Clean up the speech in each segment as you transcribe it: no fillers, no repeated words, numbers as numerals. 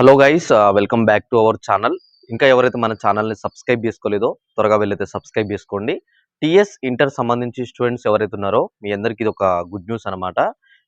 Hello guys, welcome back to our channel. ఇంకా ఎవరైతే మన ఛానల్ని సబ్స్క్రైబ్ చేసుకోలేదో త్వరగా వెళ్ళైతే సబ్స్క్రైబ్ చేసుకోండి. టీఎస్ ఇంటర్ సంబంధించి స్టూడెంట్స్ ఎవరైతే ఉన్నారో మీ అందరికీ ఇది ఒక గుడ్ న్యూస్ అనమాట.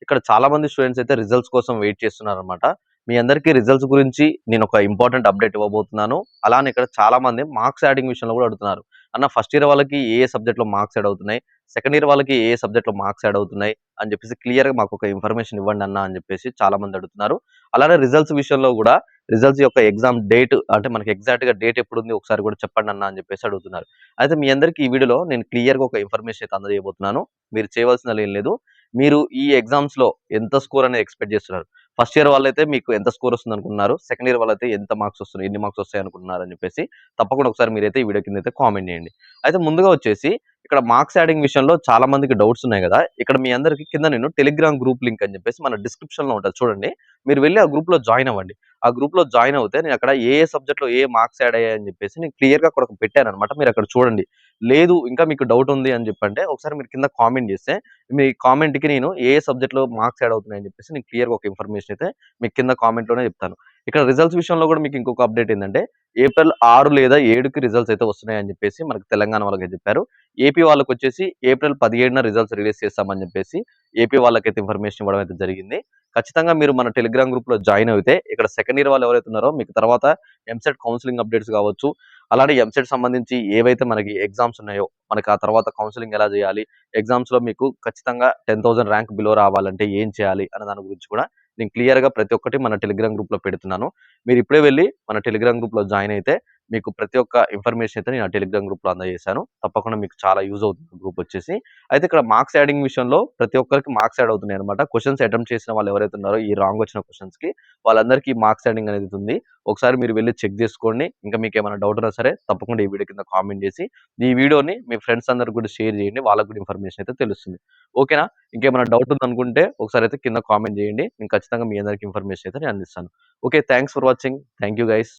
ఇక్కడ చాలా మంది స్టూడెంట్స్ అయితే రిజల్ట్స్ కోసం వెయిట్ చేస్తున్నారనమాట. మీ అందరికీ రిజల్ట్స్ గురించి నేను ఒక ఇంపార్టెంట్ అప్డేట్ ఇవ్వబోతున్నాను. అలానే ఇక్కడ చాలా మంది మార్క్స్ యాడింగ్ విషయంలో కూడా అడుగుతున్నారు. అన్న ఫస్ట్ ఇయర్ వాళ్ళకి ఏ సబ్జెక్ట్లో మార్క్స్ యాడ్ అవుతున్నాయి, సెకండ్ ఇయర్ వాళ్ళకి ఏ సబ్జెక్ట్లో మార్క్స్ యాడ్ అవుతున్నాయి అని చెప్పేసి క్లియర్గా మాకు ఒక ఇన్ఫర్మేషన్ ఇవ్వండి అన్న అని చెప్పేసి చాలా మంది అడుగుతున్నారు. అలానే రిజల్ట్స్ విషయంలో కూడా రిజల్ట్స్ యొక్క ఎగ్జామ్ డేట్ అంటే మనకి ఎగ్జాక్ట్‌గా డేట్ ఎప్పుడుంది ఒకసారి కూడా చెప్పండన్నా అని చెప్పేసి అడుగుతున్నారు. అయితే మీ అందరికీ ఈ వీడియోలో నేను క్లియర్‌గా ఒక ఇన్ఫర్మేషన్ అయితే అందజేయబోతున్నాను. మీరు చేయవలసిందల్లా ఏం లేదు. మీరు ఈ ఎగ్జామ్స్‌లో ఎంత స్కోర్ అనేది ఎక్స్‌పెక్ట్ చేస్తున్నారు? ఫస్ట్ ఇయర్ వాళ్ళైతే మీకు ఎంత స్కోర్ వస్తుందనుకుంటున్నారు? సెకండ్ ఇయర్ వాళ్ళైతే ఎంత మార్క్స్ వస్తున్నాయి? ఎన్ని మార్క్స్ వస్తాయి అనుకుంటున్నారు అని చెప్పేసి తప్పకుండా ఒకసారి మీరైతే ఈ వీడియో కిందైతే కామెంట్ చేయండి. అయితే ముందుగా వచ్చేసి ఇక్కడ మార్క్స్ యాడింగ్ విషయంలో చాలా మందికి డౌట్స్ ఉన్నాయి గదా! ఇక్కడ మీ అందరికి కింద నేను టెలిగ్రామ్ గ్రూప్ లింక్ అని చెప్పేసి మన డిస్క్రిప్షన్‌లో ఉంటది చూడండి. మీరు వెళ్లి ఆ గ్రూప్‌లో జాయిన్ అవ్వండి. ఆ గ్రూప్‌లో జాయిన్ అవుతే నేను అక్కడ ఏ సబ్జెక్ట్‌లో ఏ మార్క్స్ యాడ్ అయ్యాయని చెప్పేసి నేను క్లియర్‌గా అక్కడ పెట్టానన్నమాట. మీరక్కడ చూడండి. లేదు ఇంకా మీకు డౌట్ ఉంది అని చెప్పంటే ఒకసారి మీరు కింద కామెంట్ చేస్తే మీ కామెంట్‌కి నేను ఏ సబ్జెక్ట్‌లో మార్క్స్ యాడ్ అవుతున్నాయని చెప్పేసి నేను క్లియర్‌గా ఒక ఇన్ఫర్మేషన్ అయితే మీకు కింద కామెంట్‌లోనే చెప్తాను. ఇక్కడ రిజల్ట్స్ విషయంలో కూడా మీకు ఇంకొక అప్డేట్ ఏందంటే ఏప్రిల్ 6 లేదా 7కి రిజల్ట్స్ అయితే వస్తున్నాయని చెప్పేసి మనకు తెలంగాణ వాళ్ళకైతే చెప్పారు. ఏపీ వాళ్ళకొచ్చేసి ఏప్రిల్ 17న రిజల్ట్స్ రిలీజ్ చేస్తామని చెప్పేసి ఏపీ వాళ్ళకైతే ఇన్ఫర్మేషన్ ఇవ్వడం అయితే జరిగింది. ఖచ్చితంగా మీరు మన టెలిగ్రామ్ గ్రూప్‌లో జాయిన్ అయితే ఇక్కడ సెకండ్ ఇయర్ వాళ్ళు ఎవరైతే ఉన్నారో మీకు తర్వాత ఎంసెట్ కౌన్సెలింగ్ అప్డేట్స్ కావచ్చు. అలానే ఎంసెట్ సంబంధించి ఏవైతే మనకి ఎగ్జామ్స్ ఉన్నాయో, మనకు ఆ తర్వాత కౌన్సెలింగ్ ఎలా చేయాలి? ఎగ్జామ్స్‌లో మీకు ఖచ్చితంగా 10,000 ర్యాంక్ బిలో రావాలంటే ఏం చేయాలి? అనే దాని గురించి కూడా నేను క్లియర్‌గా ప్రతి ఒక్కటి మన టెలిగ్రామ్ గ్రూప్‌లో పెడుతున్నాను. మీరు ఇప్పుడే వెళ్లి మన టెలిగ్రామ్ గ్రూప్‌లో జాయిన్ అయితే మీకు ప్రతి ఒక్క ఇన్ఫర్మేషన్ అయితే నేను ఆ టెలిగ్రామ్ గ్రూప్‌లో అందజేశాను. తప్పకుండా మీకు చాలా యూజ్ అవుతుంది గ్రూప్ వచ్చేసి. అయితే ఇక్కడ మార్క్స్ యాడింగ్ విషయంలో ప్రతి ఒక్కరికి మార్క్స్ యాడ్ అవుతున్నాయన్నమాట. క్వెషన్స్ అటెంప్ట్ చేసిన వాళ్ళు ఎవరైతే ఉన్నారో ఈ రాంగ్ వచ్చిన క్వెషన్స్‌కి వాళ్ళందరికీ మార్క్స్ యాడింగ్ అనేది ఉంది. ఒకసారి మీరు వెళ్లి చెక్ చేసుకోండి. ఇంకా మీకేమైనా డౌట్ ఉన్నా సరే తప్పకుండా ఈ వీడియో కింద కామెంట్ చేసి ఈ వీడియోని మీ ఫ్రెండ్స్ అందరికి కూడా షేర్ చేయండి. వాళ్ళకి కూడా ఇన్ఫర్మేషన్ అయితే తెలుస్తుంది. ఓకేనా? ఇంకేమైనా డౌట్ ఉందనుకుంటే ఒకసారి అయితే కింద కామెంట్ చేయండి. నేను ఖచ్చితంగా మీ అందరికి ఇన్ఫర్మేషన్ అయితే నేను అందిస్తాను. Okay. Thanks for watching. Thank you guys.